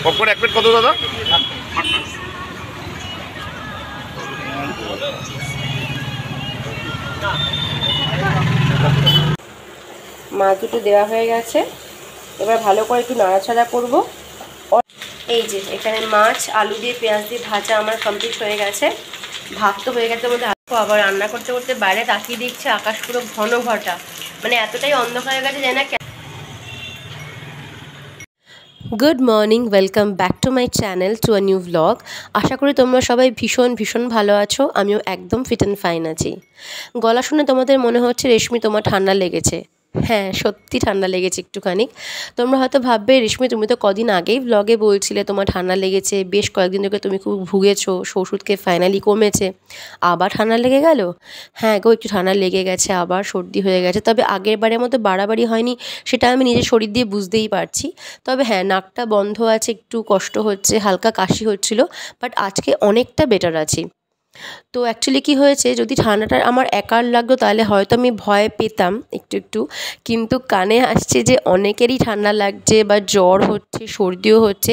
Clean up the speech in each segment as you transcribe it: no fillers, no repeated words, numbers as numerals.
Popcorn এক plate কত দাদা? মাছ দুটো দেওয়া হয়ে গেছে, এবার ভালো করে একটু নাড়াচাড়া করব। এই যে এখানে মাছ আলু দিয়ে পেঁয়াজ দিয়ে ভাজা আমার কমপ্লিট হয়ে গেছে। ভাত তো হয়ে গেছে, মধ্যে আবার রান্না করতে করতে বাইরে তাকিয়ে দেখছি আকাশ পুরো ঘন ঘটা, মানে এতটাই অন্ধকার হয়ে গেছে জানি না। Good morning, welcome back to my channel, to a new vlog. আশা করি তোমরা সবাই ভীষণ ভালো আছো। আমিও একদম ফিট অ্যান্ড ফাইন আছি। গলা শুনে তোমাদের মনে হচ্ছে রেশমি তোমার ঠান্ডা লেগেছে। হ্যাঁ, সত্যি ঠান্ডা লেগেছে একটুখানি। তোমরা হয়তো ভাববে রেশমি তুমি তো কদিন আগেই ভ্লগে বলছিলে তোমার ঠান্ডা লেগেছে, বেশ কয়েকদিন ধরে তুমি খুব ভুগেছো, ওষুধকে ফাইনালি কমেছে, আবার ঠান্ডা লেগে গেল। হ্যাঁ গো, একটু ঠান্ডা লেগে গেছে, আবার সর্দি হয়ে গেছে, তবে আগের বারের মতো বাড়াবাড়ি হয়নি, সেটা আমি নিজের শরীর দিয়ে বুঝতেই পারছি। তবে হ্যাঁ, নাকটা বন্ধ আছে, একটু কষ্ট হচ্ছে, হালকা কাশি হচ্ছিল, বাট আজকে অনেকটা বেটার আছি। তো অ্যাকচুয়ালি কী হয়েছে, যদি ঠান্ডাটা আমার একার লাগতো তাহলে হয়তো আমি ভয় পেতাম একটু, কিন্তু কানে আসছে যে অনেকেরই ঠান্ডা লাগছে বা জ্বর হচ্ছে, সর্দিও হচ্ছে,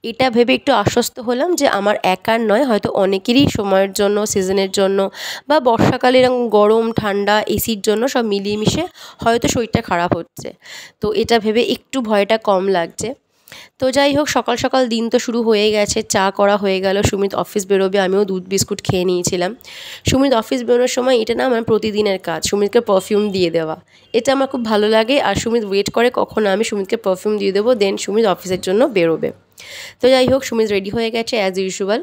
এটা ভেবে একটু আশ্বস্ত হলাম যে আমার একার নয়, হয়তো অনেকেরই সময়ের জন্য, সিজনের জন্য বা বর্ষাকালে এরকম গরম ঠান্ডা এসির জন্য সব মিলিয়ে মিশে হয়তো শরীরটা খারাপ হচ্ছে। তো এটা ভেবে একটু ভয়টা কম লাগছে। তো যাই হোক, সকাল সকাল দিন তো শুরু হয়ে গেছে, চা করা হয়ে গেল, সুমিত অফিস বেরোবে, আমিও দুধ বিস্কুট খেয়ে নিয়েছিলাম। সুমিত অফিস বেরোনোর সময় এটা না আমার প্রতিদিনের কাজ, সুমিতকে পারফিউম দিয়ে দেওয়া, এটা আমার খুব ভালো লাগে। আর সুমিত ওয়েট করে কখন আমি সুমিতকে পারফিউম দিয়ে দেবো, দেন সুমিত অফিসের জন্য বেরোবে। তো যাই হোক, সুমিত রেডি হয়ে গেছে অ্যাজ ইউজুয়াল।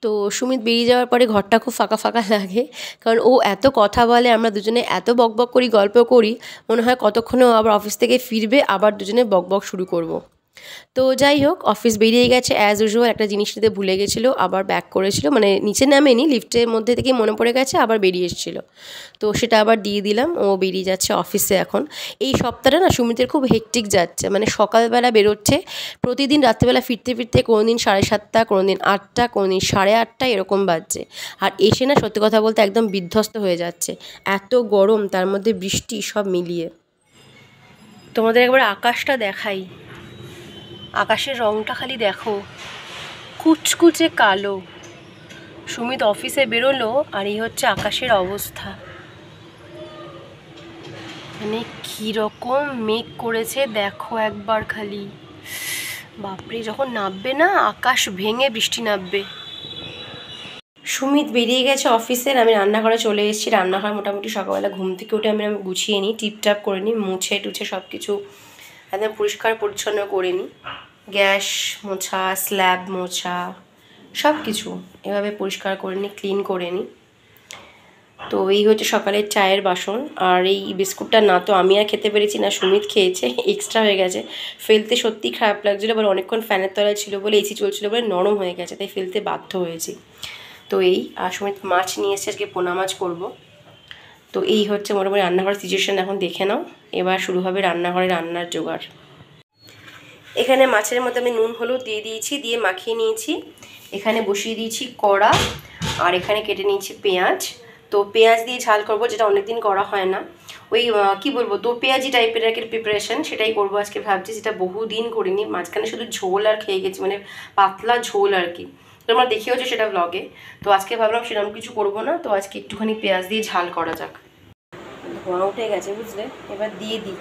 তো সুমিত বেরিয়ে যাওয়ার পরে ঘরটা খুব ফাঁকা লাগে, কারণ ও এত কথা বলে, আমরা দুজনে এত বকবক করি, গল্প করি, মনে হয় কতক্ষণে ও আবার অফিস থেকে ফিরবে, আবার দুজনে বকবক শুরু করব। তো যাই হোক, অফিস বেরিয়ে গেছে অ্যাজ ইউজুয়াল। একটা জিনিস নিতে ভুলে গেছিলো, আবার ব্যাক করেছিল, মানে নিচে নামেনি, লিফটের মধ্যে থেকেই মনে পড়ে গেছে, আবার বেরিয়ে এসেছিলো, তো সেটা আবার দিয়ে দিলাম। ও বেরিয়ে যাচ্ছে অফিসে এখন। এই সপ্তাহটা না সুমিতের খুব হেকটিক যাচ্ছে, মানে সকালবেলা বেরোচ্ছে, প্রতিদিন রাত্রেবেলা ফিরতে কোনো দিন 7:30, কোনো দিন 8টা, কোনো দিন 8:30 এরকম বাজছে। আর এসে না সত্যি কথা বলতে একদম বিধ্বস্ত হয়ে যাচ্ছে, এত গরম, তার মধ্যে বৃষ্টি, সব মিলিয়ে। তোমাদের একবার আকাশটা দেখাই, আকাশের রংটা খালি দেখো, কুচকুচে কালো। সুমিত অফিসে বেরোলো আর এই হচ্ছে আকাশের অবস্থা, মানে কীরকম মেঘ করেছে দেখো একবার খালি, বাপরে, যখন নামবে না আকাশ ভেঙে বৃষ্টি নামবে। সুমিত বেরিয়ে গেছে অফিসের, আমি রান্নাঘরে চলে এসেছি। রান্নাঘর মোটামুটি সকালবেলা ঘুম থেকে উঠে আমি গুছিয়ে নিই, টিপটাপ করে নিই, মুছে টুছে সব কিছু একদম পরিষ্কার পরিচ্ছন্ন করে নিই। গ্যাস মোছা, স্ল্যাব মোছা, সব কিছু এভাবে পরিষ্কার করে নিই, ক্লিন করে নিই। তো এই হচ্ছে সকালের চায়ের বাসন। আর এই বিস্কুটটা না তো আমি আর খেতে পেরেছি, না সুমিত খেয়েছে, এক্সট্রা হয়ে গেছে, ফেলতে সত্যিই খারাপ লাগছিলো, এবার অনেকক্ষণ ফ্যানের তলায় ছিল বলে, এসি চলছিল বলে নরম হয়ে গেছে, তাই ফেলতে বাধ্য হয়েছি। তো এই, আর সুমিত মাছ নিয়ে এসেছে, আজকে পোনা মাছ করবো। তো এই হচ্ছে মোটামুটি রান্নাঘরের সিচুয়েশান, এখন দেখে নাও। এবার শুরু হবে রান্নাঘরে রান্নার জোগাড়। এখানে মাছের মধ্যে আমি নুন হলুদ দিয়ে দিয়েছি, দিয়ে মাখিয়ে নিয়েছি। এখানে বসিয়ে দিয়েছি কড়া, আর এখানে কেটে নিয়েছি পেঁয়াজ। তো পেঁয়াজ দিয়ে ঝাল করব, যেটা অনেকদিন করা হয় না, ওই কী বলবো, দো পেঁয়াজি টাইপের আর কি প্রিপারেশন, সেটাই করবো আজকে ভাবছি, যেটা বহুদিন করিনি। মাঝখানে শুধু ঝোল আর খেয়ে গেছি, মানে পাতলা ঝোল আর কি, তোমরা দেখেওছো সেটা ব্লগে। তো আজকে ভাবলাম সেরকম কিছু করবো না, তো আজকে একটুখানি পেঁয়াজ দিয়ে ঝাল করা যাক। ধোঁয়া উঠে গেছে বুঝলে, এবার দিয়ে দিই।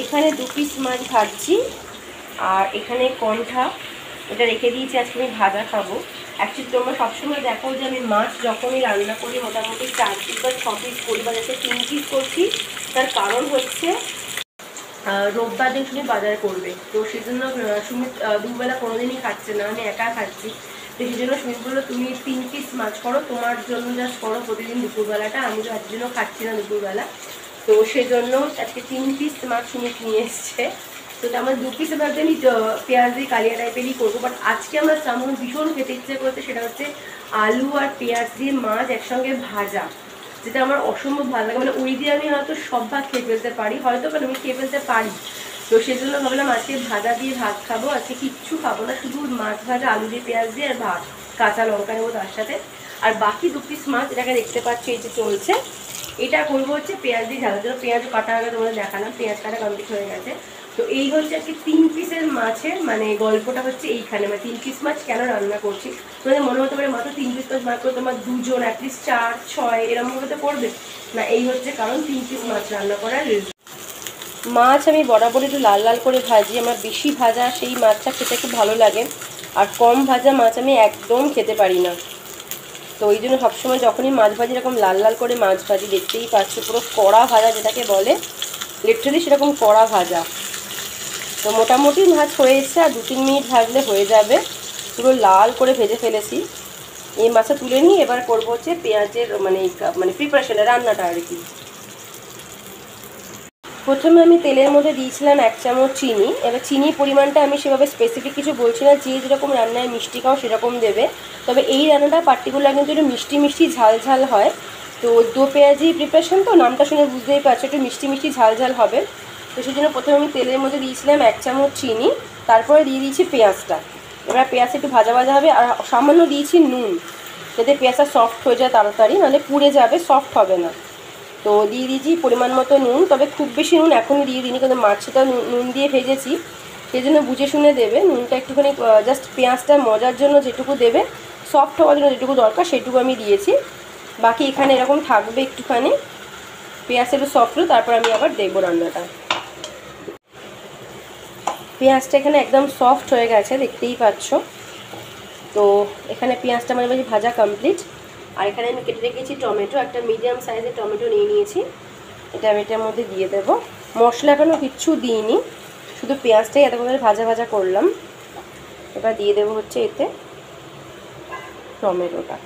এখানে 2 পিস মাছ ভাজছি, আর এখানে কণ্ঠা, এটা রেখে দিয়েছি, আজকে আমি ভাজা খাবো। অ্যাকচুয়ালি তোমরা সবসময় দেখো যে আমি মাছ যখনই রান্না করি মোটামুটি 4 পিস বা 6 পিস করি, বা যাতে 3 পিস করছি, তার কারণ হচ্ছে রোববার দিন সুমিত বাজার করবে, তো সেই জন্য সুমিত দুবেলা কোনোদিনই খাচ্ছে না, আমি একা খাচ্ছি। তো সেই জন্য সুমিত বললো তুমি 3 পিস মাছ করো, তোমার জন্য জাস্ট করো প্রতিদিন দুপুরবেলাটা, আমি তো একদিন জন্য খাচ্ছি না দুপুরবেলা, তো সেই জন্য আজকে 3 পিস মাছ সুমিত নিয়ে এসছে। তো আমার 2 পিস ভাবতে আমি পেঁয়াজ দিয়ে কালিয়া টাইপেরই করবো, বাট আজকে আমার তেমন ভীষণ খেতে ইচ্ছে করতে, সেটা হচ্ছে আলু আর পেঁয়াজ দিয়ে মাছ একসঙ্গে ভাজা, যেটা আমার অসম্ভব ভালো লাগে, মানে ওই দিয়ে আমি হয়তো সব ভাত খেয়ে ফেলতে পারি, হয়তো কারণ আমি খেয়ে ফেলতে পারি, তো সেজন্য ভাবলাম আজকে ভাজা দিয়ে ভাত খাবো, আজকে কিচ্ছু খাবো না, শুধু মাছ ভাজা আলু দিয়ে পেঁয়াজ দিয়ে আর ভাত, কাঁচা লঙ্কা নেবো তার সাথে। আর বাকি 2 পিস মাছ এটাকে দেখতে পাচ্ছি এই যে চলছে, এটা করবো হচ্ছে পেঁয়াজ দিয়ে ঝালের জন্য। পেঁয়াজও কাটা হয়ে গেছে, তোমাদের দেখালাম পেঁয়াজ কাটা কমপ্লিট হয়ে গেছে। তো এই হচ্ছে আজকে 3 পিসের মাছের মানে গল্পটা হচ্ছে এইখানে, মানে 3 পিস মাছ কেন রান্না করছি। তোমাদের মনে হতে পারে মাত্র 3 পিস মাছ, মাত্র তোমার 2 জন অ্যাটলিস্ট 4 6 এরকম ভাবে তো করবে না, এই হচ্ছে কারণ 3 পিস মাছ রান্না করার রিজন। মাছ আমি বরাবর একটু লাল লাল করে ভাজি, আমার বেশি ভাজা সেই মাছটা খেতে খুব ভালো লাগে, আর কম ভাজা মাছ আমি একদম খেতে পারি না। তো ওই জন্য সবসময় যখনই মাছ ভাজি এরকম লাল লাল করে মাছ ভাজি, দেখতেই পাচ্ছ পুরো কড়া ভাজা যেটাকে বলে, লিটারালি সেরকম কড়া ভাজা। তো মোটামুটি মাছ হয়ে এসছে, আর 2-3 মিনিট ভাজলে হয়ে যাবে। পুরো লাল করে ভেজে ফেলেছি। এই মাছটা তুলে নিয়ে এবার করবো হচ্ছে পেঁয়াজের মানে প্রিপারেশনটা, রান্নাটা আর কি। প্রথমে আমি তেলের মধ্যে দিয়েছিলাম 1 চামচ চিনি। এবার চিনির পরিমাণটা আমি সেভাবে স্পেসিফিক কিছু বলছি না, যে যেরকম রান্নায় মিষ্টি খাও সেরকম দেবে। তবে এই রান্নাটা পার্টিকুলার কিন্তু একটু মিষ্টি মিষ্টি ঝাল ঝাল হয়। তো দো পেঁয়াজি প্রিপারেশন, তো নামটা শুনে বুঝতেই পারছো একটু মিষ্টি মিষ্টি ঝাল ঝাল হবে। তো সেই জন্য প্রথমে আমি তেলের মধ্যে দিয়েছিলাম 1 চামচ চিনি, তারপরে দিয়ে দিয়েছি পেঁয়াজটা। এবার পেঁয়াজটা একটু ভাজা ভাজা হবে, আর সামান্য দিয়েছি নুন, যাতে পেঁয়াজটা সফট হয়ে যায় তাড়াতাড়ি, নাহলে পুড়ে যাবে, সফট হবে না। তো দিয়ে দিয়েছি পরিমাণ মতো নুন, তবে খুব বেশি নুন এখনই দিয়ে দিইনি, কারণ মাছটা নুন দিয়ে ভেজেছি, সেই জন্য বুঝে শুনে দেবে নুনটা। একটুখানি জাস্ট পেঁয়াজটা মজার জন্য যেটুকু দেবে, সফট হওয়ার জন্য যেটুকু দরকার সেটুকু আমি দিয়েছি। বাকি এখানে এরকম থাকবে একটুখানি, পেঁয়াজটা একটু সফট হলো তারপর আমি আবার দেখবো রান্নাটা। পেঁয়াজটা এখানে একদম সফট হয়ে গেছে, দেখতেই পাচ্ছ। তো এখানে পেঁয়াজটা মানে ভাজা কমপ্লিট। আর এখানে আমি কেটে রেখেছি টমেটো, একটা মিডিয়াম সাইজের টমেটো নিয়ে নিয়েছি, এটা আমি এটার মধ্যে দিয়ে দেবো। মশলা এখনও কিচ্ছু দিইনি, শুধু পেঁয়াজটাই এত করে ভাজা ভাজা করলাম। এবার দিয়ে দেবো হচ্ছে এতে টমেটোটা।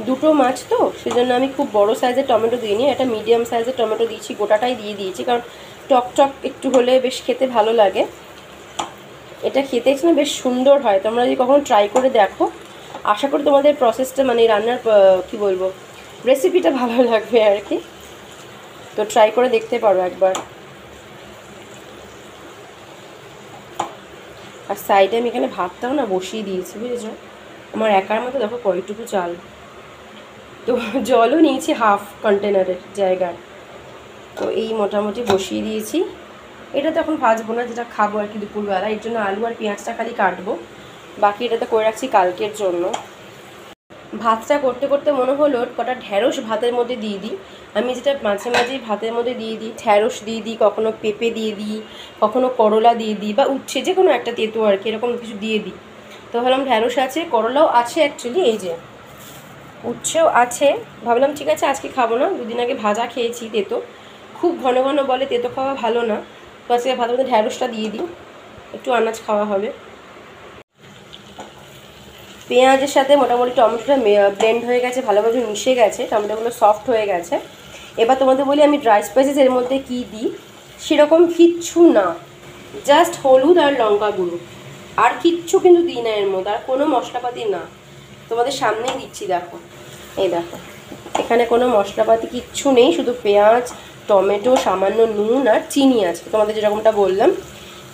দুটো মাছ তো সেজন্য আমি খুব বড় সাইজের টমেটো দিইনি, একটা মিডিয়াম সাইজের টমেটো দিয়েছি, গোটাটাই দিয়ে দিয়েছি, কারণ টক টক একটু হলে বেশ খেতে ভালো লাগে। এটা খেতে না বেশ সুন্দর হয়, তোমরা যদি কখনো ট্রাই করে দেখো, আশা করি তোমাদের প্রসেসটা মানে রান্নার কি বলবো রেসিপিটা ভালো লাগবে আর কি। তো ট্রাই করে দেখতে পারো একবার। আর সাইডে আমি এখানে ভাতটাও না বসিয়ে দিয়েছি, বুঝেছো, আমার একার মতো দেখো কয়টুকু চাল। তো জলও নিয়েছি হাফ কন্টেনারের জায়গায়, তো এই মোটামুটি বসিয়ে দিয়েছি। এটা তো এখন ভাজবো না, যেটা খাবো আর কি দুপুরবেলা, এর জন্য আলু আর পেঁয়াজটা খালি কাটবো, বাকি এটা তো করে রাখছি কালকের জন্য। ভাতটা করতে করতে মনে হলো কটা ঢ্যাঁড়স ভাতের মধ্যে দিয়ে দিই। আমি যেটা মাঝে মাঝেই ভাতের মধ্যে দিয়ে দিই, ঢ্যাঁড়স দিয়ে দিই, কখনো পেঁপে দিয়ে দিই, কখনো করলা দিয়ে দিই, বা উচ্ছে যে কোনো একটা তেঁতো আর কি, এরকম কিছু দিয়ে দিই। তো ভাবলাম ঢ্যাঁড়স আছে, করলাও আছে অ্যাকচুয়ালি, এই যে উচ্ছেও আছে। ভাবলাম ঠিক আছে আজকে খাবো না, 2 দিন আগে ভাজা খেয়েছি তেঁতো, খুব ঘন ঘন বলে তেঁতো খাওয়া ভালো না, তো আজকে ভাতের মধ্যে ঢ্যাঁড়সটা দিয়ে দিই, একটু আনাজ খাওয়া হবে। পেঁয়াজের সাথে মোটামুটি টমেটোটা ব্লেন্ড হয়ে গেছে, ভালোভাবে মিশে গেছে, টমেটোগুলো সফট হয়ে গেছে। এবার তোমাদের বলি আমি ড্রাই স্পাইসেস এর মধ্যে কী দিই। সেরকম কিচ্ছু না, জাস্ট হলুদ আর লঙ্কা গুঁড়ো, আর কিচ্ছু কিন্তু দিই না এর মধ্যে, আর কোনো মশলাপাতি না। তোমাদের সামনেই দিচ্ছি, দেখো, এই দেখো, এখানে কোনো মশলাপাতি কিচ্ছু নেই, শুধু পেঁয়াজ, টমেটো, সামান্য নুন আর চিনি আছে, তোমাদের যেরকমটা বললাম।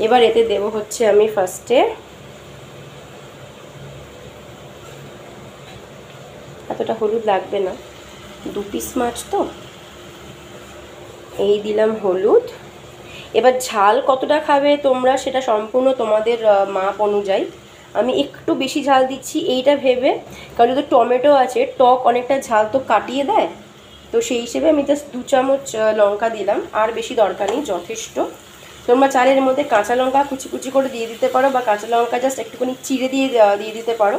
এবার এতে দেবো হচ্ছে আমি ফার্স্টে, এতটা হলুদ লাগবে না, 2 পিস মাছ তো, এই দিলাম হলুদ। এবার ঝাল কতটা খাবে তোমরা সেটা সম্পূর্ণ তোমাদের মাপ অনুযায়ী, আমি একটু বেশি ঝাল দিচ্ছি এইটা ভেবে, কারণ যদি টমেটো আছে, টক অনেকটা ঝাল তো কাটিয়ে দেয়, তো সেই হিসেবে আমি জাস্ট 2 চামচ লঙ্কা দিলাম, আর বেশি দরকার নেই, যথেষ্ট। তোমরা চালের মধ্যে কাঁচা লঙ্কা কুচি কুচি করে দিয়ে দিতে পারো, বা কাঁচা লঙ্কা জাস্ট একটুখানি চিড়ে দিয়ে দিতে পারো,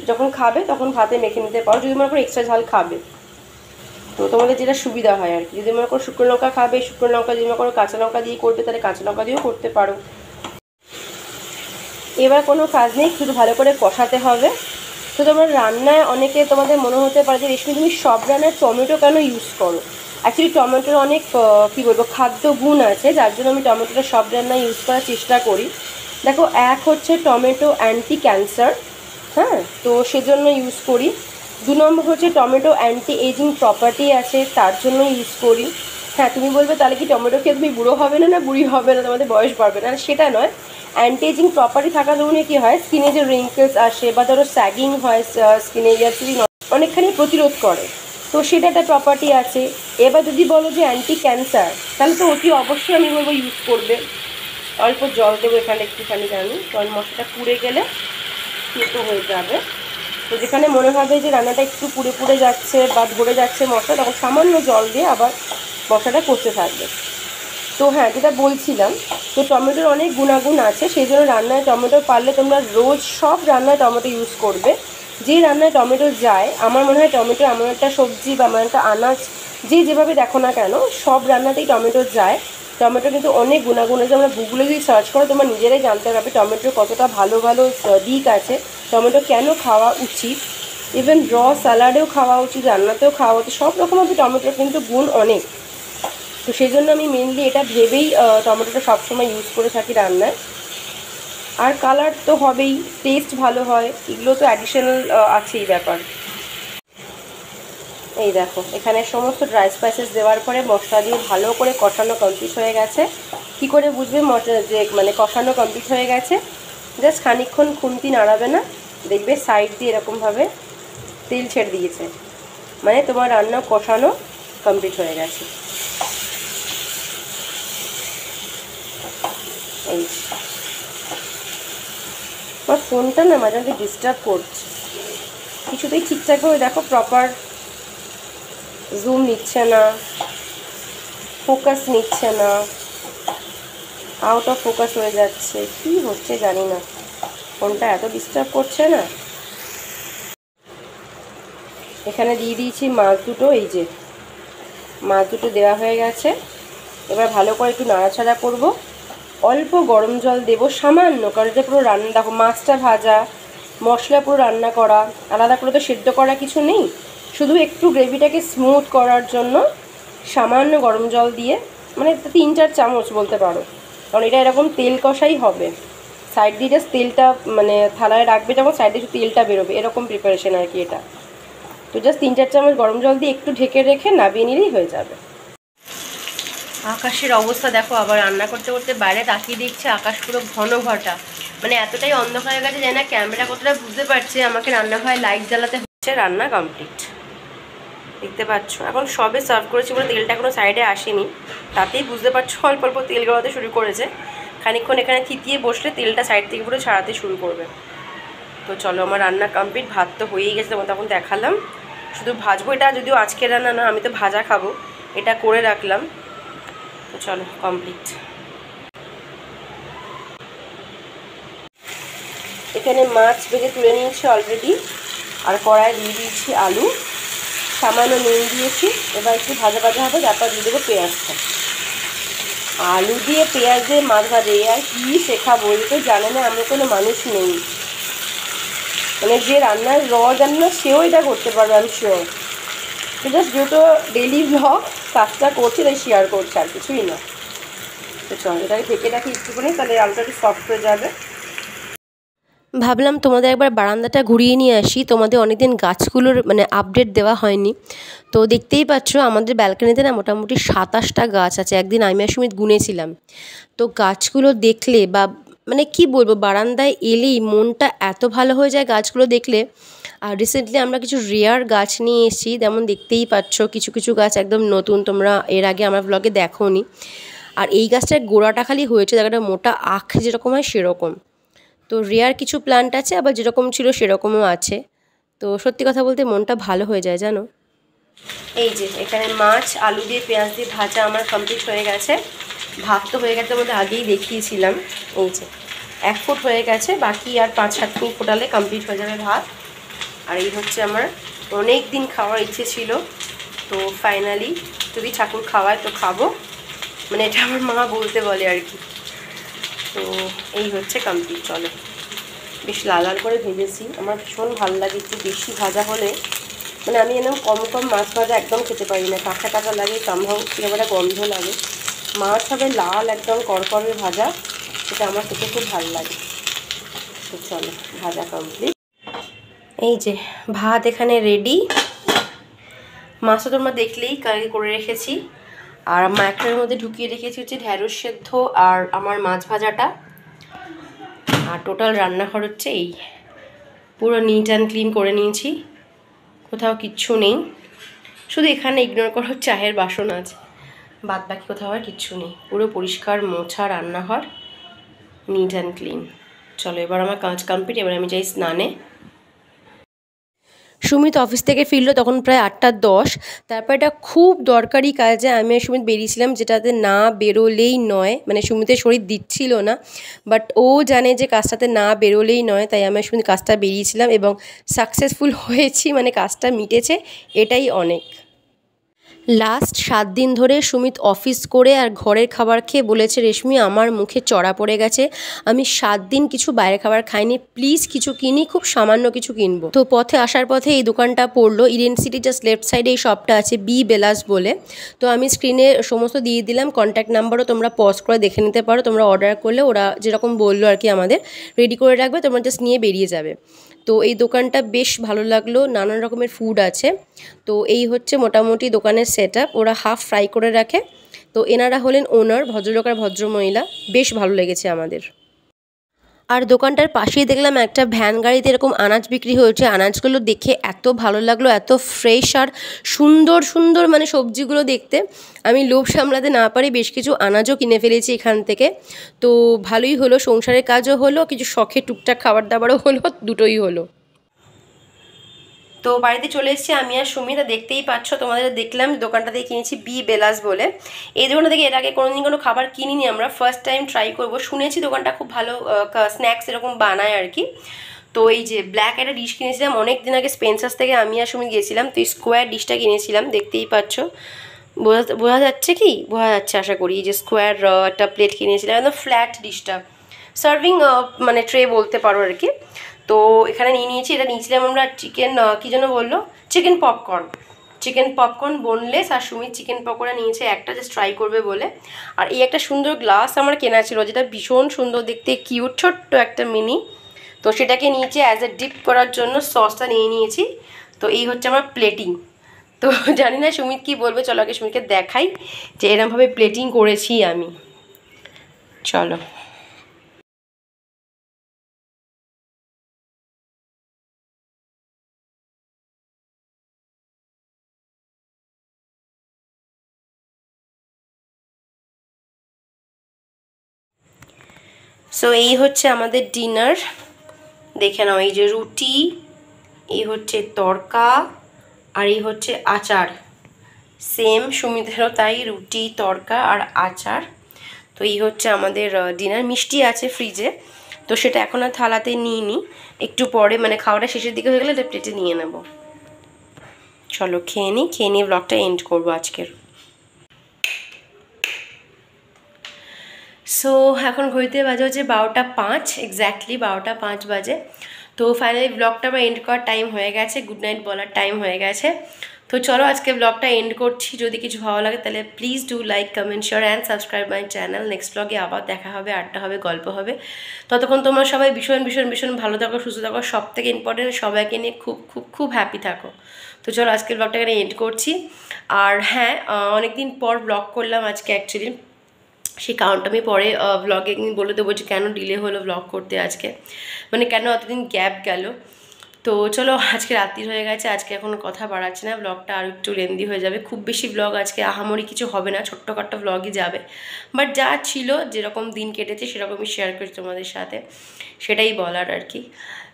যখন খাবে তখন ভাতে মেখে নিতে পারো, যদি মনে করো এক্সট্রা ঝাল খাবে, তো তোমাদের যেটা সুবিধা হয় আর কি। যদি মনে করো শুকনো লঙ্কা খাবে, শুকনো লঙ্কা, যদি মনে করো কাঁচা লঙ্কা দিয়ে করবে, তাহলে কাঁচা লঙ্কা দিয়েও করতে পারো। এবার কোনো কাজ নেই, শুধু ভালো করে কষাতে হবে। তো তোমার রান্নায় অনেকে তোমাদের মনে হতে পারে যে রেশমি তুমি সব রান্নায় টমেটো কেন ইউজ করো। অ্যাকচুয়ালি টমেটোর অনেক কী বলবো খাদ্য গুণ আছে, যার জন্য আমি টমেটোটা সব রান্নায় ইউজ করার চেষ্টা করি। দেখো, এক হচ্ছে টমেটো অ্যান্টি ক্যান্সার, হ্যাঁ, তো সেজন্য ইউজ করি। 2 নম্বর হচ্ছে টমেটো অ্যান্টি এজিং প্রপার্টি আছে, তার জন্য ইউজ করি। হ্যাঁ, তুমি বলবে তাহলে কি টমেটো খেয়ে তুমি বুড়ো হবে না, না বুড়ি হবে না, তোমাদের বয়স বাড়বে না? সেটা নয়, অ্যান্টি এজিং প্রপার্টি থাকার কারণে কী হয়, স্কিনে যে রিঙ্কেলস আসে বা ধরো স্যাগিং হয় স্কিনে, অনেকখানি প্রতিরোধ করে, তো সেটা একটা প্রপার্টি আছে। এবার যদি বলো যে অ্যান্টি ক্যান্সার, তাহলে তো অতি অবশ্যই আমি বলবো ইউজ করবে। অল্প জল দেবো এখানে একটুখানি, জানি কারণ মশলাটা পুড়ে গেলে তেতো হয়ে যাবে। তো যেখানে মনে হবে যে রান্নাটা একটু পুড়ে পুড়ে যাচ্ছে বা ধরে যাচ্ছে মশলা, তখন সামান্য জল দিয়ে আবার মশলাটা কষতে থাকবে। তো হ্যাঁ, যেটা বলছিলাম, তো টমেটোর অনেক গুণাগুণ আছে, সেই জন্য রান্নায় টমেটো পারলে তোমরা রোজ সব রান্নায় টমেটো ইউজ করবে। যে রান্নায় টমেটো যায়, আমার মনে হয় টমেটো এমন একটা সবজি বা এমন একটা আনাজ, যে যেভাবে দেখো না কেন সব রান্নাতেই টমেটো যায়। টমেটো কিন্তু অনেক গুণাগুণ আছে, আমরা গুগলে যদি সার্চ করো তোমরা নিজেরাই জানতে পারবে টমেটোর কতটা ভালো ভালো দিক আছে, টমেটো কেন খাওয়া উচিত, ইভেন র স্যালাডেও খাওয়া উচিত, রান্নাতেও খাওয়া উচিত, সব রকমভাবে টমেটোর কিন্তু গুণ অনেক। তো সেই জন্য আমি মেনলি এটা ভেবেই টমেটোটা সবসময় ইউজ করে থাকি রান্নায়। আর কালার তো হবেই, টেস্ট ভালো হয়, এগুলো তো অ্যাডিশনাল আছেই ব্যাপার। এই দেখো এখানে সমস্ত ড্রাই স্পাইসেস দেওয়ার পরে মশলা দিয়ে ভালো করে কষানো কমপ্লিট হয়ে গেছে। কি করে বুঝবে মশলা যে মানে কষানো কমপ্লিট হয়ে গেছে? জাস্ট খানিকক্ষণ খুন্তি নাড়াবে না, দেখবে সাইড দিয়ে এরকমভাবে তেল ছেড়ে দিয়েছে, মানে তোমার রান্না কষানো কমপ্লিট হয়ে গেছে। এই আমার ফোনটা না মাঝে মাঝে ডিস্টার্ব করছে, কিছুতেই ঠিকঠাকভাবে দেখো প্রপার জুম নিচ্ছে না, ফোকাস নিচ্ছে না, আউট অফ ফোকাস হয়ে যাচ্ছে, কি হচ্ছে জানি না, ফোনটা এত ডিস্টার্ব করছে না। এখানে দিয়ে দিয়েছি মাছ দুটো, এই যে মাছ দুটো দেওয়া হয়ে গেছে। এবার ভালো করে একটু নাড়াচাড়া করব, অল্প গরম জল দেবো সামান্য, কারণ এটা পুরো রান্না, দেখো মাছটা ভাজা, মশলা পুরো রান্না করা, আলাদা করে তো সেদ্ধ করা কিছু নেই, শুধু একটু গ্রেভিটাকে স্মুথ করার জন্য সামান্য গরম জল দিয়ে, মানে 3-4 চামচ বলতে পারো, কারণ এটা এরকম তেল কষাই হবে। সাইড দিয়ে জাস্ট তেলটা মানে থালায় রাখবে যখন, সাইডে একটু তেলটা বেরোবে, এরকম প্রিপারেশন আর কি এটা। তো জাস্ট 3-4 চামচ গরম জল দিয়ে একটু ঢেকে রেখে নামিয়ে নিলেই হয়ে যাবে। আকাশের অবস্থা দেখো, আবার রান্না করতে করতে বাইরে তাকিয়ে দেখছে আকাশ পুরো ঘন ঘটা, মানে এতটাই অন্ধকার হয়ে গেছে জানি না ক্যামেরা কতটা বুঝতে পারছে। আমাকে রান্নাঘরে লাইট জ্বালাতে হচ্ছে। রান্না কমপ্লিট দেখতে পাচ্ছ, এখন সবে সার্ভ করেছি বলে তেলটা এখনো সাইডে আসেনি, তাতেই বুঝতে পারছো অল্প অল্প তেল গড়াতে শুরু করেছে। খানিকক্ষণ এখানে থিতিয়ে বসলে তেলটা সাইড থেকে পুরো ছাড়াতে শুরু করবে। তো চলো আমার রান্না কমপ্লিট, ভাত তো হয়েই গেছে, তখন দেখালাম, শুধু ভাজবো। এটা যদিও আজকে রান্না না, আমি তো ভাজা খাবো, এটা করে রাখলাম। তো চলো কমপ্লিট। এখানে মাছ ভেজে তুলে নিয়েছি অলরেডি, আর কড়াই দিয়ে দিয়েছি আলু, সামান্য নুন দিয়েছি। এবার একটু ভাজা ভাজা হবে, তারপর দিয়ে দেবো পেঁয়াজটা। আলু দিয়ে পেঁয়াজ দিয়ে মাছ ভাজে, আর কী শেখাবো, এই তো জানে না আমরা কোনো মানুষ নেই, মানে যে রান্নার জানে না সেও এটা করতে পারবে আমি শিওর। তো জাস্ট যেহেতু ডেলি ব্লগ কাজটা করছি তাই শেয়ার করছি, আর কিছুই না। তো চল এটাকে ঢেকে রাখি একটুখানি, তাহলে আলুটা একটু সফট হয়ে যাবে। ভাবলাম তোমাদের একবার বারান্দাটা ঘুরিয়ে নিয়ে আসি, তোমাদের অনেকদিন গাছগুলোর মানে আপডেট দেওয়া হয়নি। তো দেখতেই পাচ্ছ আমাদের ব্যালকনিতে না মোটামুটি 27টা গাছ আছে, একদিন আমি আর সুমিত গুনেছিলাম। তো গাছগুলো দেখলে বা মানে কি বলবো, বারান্দায় এলেই মনটা এত ভালো হয়ে যায় গাছগুলো দেখলে। আর রিসেন্টলি আমরা কিছু রেয়ার গাছ নিয়ে এসেছি, যেমন দেখতেই পাচ্ছ কিছু কিছু গাছ একদম নতুন, তোমরা এর আগে আমার ব্লগে দেখোনি। আর এই গাছটার গোড়াটা খালি হয়েছে, জায়গাটা মোটা আখ যেরকম হয় সেরকম। তো রেয়ার কিছু প্ল্যান্ট আছে, আবার যেরকম ছিল সেরকমও আছে। তো সত্যি কথা বলতে মনটা ভালো হয়ে যায় জানো। এই যে এখানে মাছ আলু দিয়ে পেঁয়াজ দিয়ে ভাজা আমার কমপ্লিট হয়ে গেছে। ভাত তো হয়ে গেছে, আমাদের আগেই দেখিয়েছিলাম। এই যে 1 ফুট হয়ে গেছে, বাকি আর 5-7 মিনিট ফোটালে কমপ্লিট হয়ে যাবে ভাত। আর এই হচ্ছে আমার অনেক দিন খাওয়ার ইচ্ছে ছিল, তো ফাইনালি যদি ঠাকুর খাওয়ায় তো খাবো, মানে এটা আমার মা বলতে বলে আর কি। তো এই হচ্ছে কমপ্লিট। চলো বেশ লাল লাল করে ভেজেছি, আমার ভীষণ ভালো লাগে একটু বেশি ভাজা হলে, মানে আমি এরকম কম কম মাছ ভাজা একদম খেতে পারি না, কাঁচা কাঁচা লাগে, কামভাও একেবারে গন্ধ লাগে। মাছ হবে লাল একদম কড়কড়ে ভাজা, সেটা আমার খেতে খুব ভালো লাগে। তো চলো ভাজা কমপ্লিট। এই যে ভাত এখানে রেডি, মাছটা তোমরা দেখলেই কারি করে রেখেছি, আর মাইক্রোওয়েভের মধ্যে ঢুকিয়ে রেখেছি হচ্ছে ঢ্যাঁড়স সেদ্ধ আর আমার মাছ ভাজাটা। আর টোটাল রান্নাঘর হচ্ছে এই, পুরো নিট অ্যান্ড ক্লিন করে নিয়েছি, কোথাও কিচ্ছু নেই, শুধু এখানে ইগনোর করো চায়ের বাসন আছে, বাদ বাকি কোথাও আর কিচ্ছু নেই, পুরো পরিষ্কার মোছা রান্নাঘর, নিট অ্যান্ড ক্লিন। চলো এবার আমার কাজ কমপ্লিট, এবার আমি যাই স্নানে। সুমিত অফিস থেকে ফিরলো তখন প্রায় 8:10। তারপর এটা খুব দরকারি কাজে আমি আর সুমিত বেরিয়েছিলাম, যেটাতে না বেরোলেই নয়, মানে সুমিতের শরীর দিচ্ছিল না, বাট ও জানে যে কাজটাতে না বেরোলেই নয়, তাই আমি আর সুমিত কাজটা বেরিয়েছিলাম এবং সাকসেসফুল হয়েছি, মানে কাজটা মিটেছে, এটাই অনেক। লাস্ট 7 দিন ধরে সুমিত অফিস করে আর ঘরের খাবার খেয়ে বলেছে, রেশমি আমার মুখে চড়া পড়ে গেছে, আমি 7 দিন কিছু বাইরের খাবার খাইনি, প্লিজ কিছু কিনি, খুব সামান্য কিছু কিনবো। তো পথে আসার পথে এই দোকানটা পড়লো, ইডেন সিটি জাস্ট লেফট সাইডে এই শপটা আছে, বি বেলাস বলে। তো আমি স্ক্রিনে সমস্ত দিয়ে দিলাম, কন্ট্যাক্ট নাম্বারও তোমরা পজ করে দেখে নিতে পারো, তোমরা অর্ডার করলে ওরা যেরকম বললো আর কি আমাদের রেডি করে রাখবে, তোমরা জাস্ট নিয়ে বেরিয়ে যাবে। তো এই দোকানটা বেশ ভালো লাগলো, নানান রকমের ফুড আছে। তো এই হচ্ছে মোটামুটি দোকানের সেট আপ, ওরা হাফ ফ্রাই করে রাখে। তো এনারা হলেন ওনার, ভদ্রলোক আর ভদ্রমহিলা, বেশ ভালো লেগেছে আমাদের। আর দোকানটার পাশেই দেখলাম একটা ভ্যান গাড়িতে এরকম আনাজ বিক্রি হয়েছে, আনাজগুলো দেখে এত ভালো লাগলো, এত ফ্রেশ আর সুন্দর সুন্দর, মানে সবজিগুলো দেখতে আমি লোভ সামলাতে না পারি বেশ কিছু আনাজও কিনে ফেলেছি এখান থেকে। তো ভালোই হলো, সংসারের কাজও হলো, কিছু শখে টুকটাক খাবার দাবারও হলো, দুটোই হলো। তো বাড়িতে চলে এসেছি আমি আর সুমিতা, দেখতেই পাচ্ছ, তোমাদের দেখলাম দোকানটা থেকে কিনেছি বি বেলাস বলে। এই দোকানটা থেকে এর আগে কোনোদিন কোনো খাবার কিনিনি, আমরা ফার্স্ট টাইম ট্রাই করবো, শুনেছি দোকানটা খুব ভালো স্ন্যাক্স এরকম বানায় আর কি। তো এই যে ব্ল্যাক একটা ডিশ কিনেছিলাম অনেক দিন আগে স্পেন্সার্স থেকে, আমি আর সুমিত গিয়েছিলাম, তো স্কোয়ার ডিশটা কিনেছিলাম, দেখতেই পাচ্ছ, বোঝা যাচ্ছে কি, বোঝা যাচ্ছে আশা করি, এই যে স্কোয়ার একটা প্লেট কিনেছিলাম, একদম ফ্ল্যাট ডিশটা, সার্ভিং মানে ট্রে বলতে পারো আর কি। তো এখানে নিয়েছি, এটা নিয়েছিলাম আমরা চিকেন, কী যেন বললো, চিকেন পপকর্ন বোনলেস, আর সুমিত চিকেন পকোড়া নিয়েছে একটা, জাস্ট ট্রাই করবে বলে। আর এই একটা সুন্দর গ্লাস আমার কেনা ছিল, যেটা ভীষণ সুন্দর দেখতে, কিউট ছোট্ট একটা মিনি, তো সেটাকে নিয়েছি অ্যাজ এ ডিপ করার জন্য, সসটা নিয়ে নিয়েছি। তো এই হচ্ছে আমার প্লেটিং। তো জানি না সুমিত কী বলবে, চলো আগে সুমিতকে দেখাই যে এরমভাবে প্লেটিং করেছি আমি, চলো। সো এই হচ্ছে আমাদের ডিনার, দেখে নাও, এই যে রুটি, এই হচ্ছে তড়কা, আর এই হচ্ছে আচার, সেম সুমিতেরও তাই, রুটি তড়কা আর আচার। তো এই হচ্ছে আমাদের ডিনার, মিষ্টি আছে ফ্রিজে, তো সেটা এখন আর থালাতে নিইনি, একটু পরে মানে খাওয়াটা শেষের দিকে হয়ে গেলে এটা প্লেটে নিয়ে নেব। চলো খেয়ে নিয়ে ব্লগটা এন্ড করবো আজকের। সো এখন ঘড়িতে বাজে হচ্ছে 12:05, এক্স্যাক্টলি 12:05 বাজে। তো ফাইনালি ব্লগটা আমার এন্ড করার টাইম হয়ে গেছে, গুড নাইট বলার টাইম হয়ে গেছে। তো চলো আজকে ব্লগটা এন্ড করছি, যদি কিছু ভালো লাগে তাহলে please do like, comment, share and subscribe my channel. Next ব্লগে আবার দেখা হবে, আড্ডা হবে, গল্প হবে। ততক্ষণ তোমরা সবাই ভীষণ ভীষণ ভীষণ ভালো থাকো, সুস্থ থাকো, সব থেকে ইম্পর্টেন্ট সবাইকে নিয়ে খুব খুব খুব হ্যাপি থাকো। তো চলো আজকের ব্লগটা এখানে এন্ড করছি। আর হ্যাঁ, অনেকদিন পর ব্লগ করলাম আজকে, অ্যাকচুয়ালি সেই কারণটা আমি পরে ব্লগে একদিন বলে দেবো যে কেন ডিলে হলো ব্লগ করতে আজকে, মানে কেন অতদিন গ্যাপ গেল। তো চলো আজকে রাত্রি হয়ে গেছে, আজকে এখন কথা বাড়াচ্ছি না, ব্লগটা আরও একটু লেন্দি হয়ে যাবে, খুব বেশি ব্লগ আজকে আহামরি কিছু হবে না, ছোট্টখাট্টো ব্লগই যাবে, বাট যা ছিল যেরকম দিন কেটেছে সেরকমই শেয়ার করছি তোমাদের সাথে, সেটাই বলার আর কি।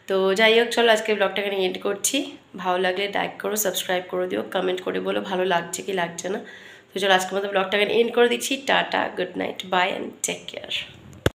তো যাই হোক, চলো আজকে ব্লগটা এখানে এন্ড করছি। ভালো লাগলে লাইক করো, সাবস্ক্রাইব করে দিও, কমেন্ট করে বলো ভালো লাগছে কি লাগছে না। তো চলো আজকের মতো ব্লগটা এখানে এন্ড করে দিচ্ছি। Tata, good night, bye and take care.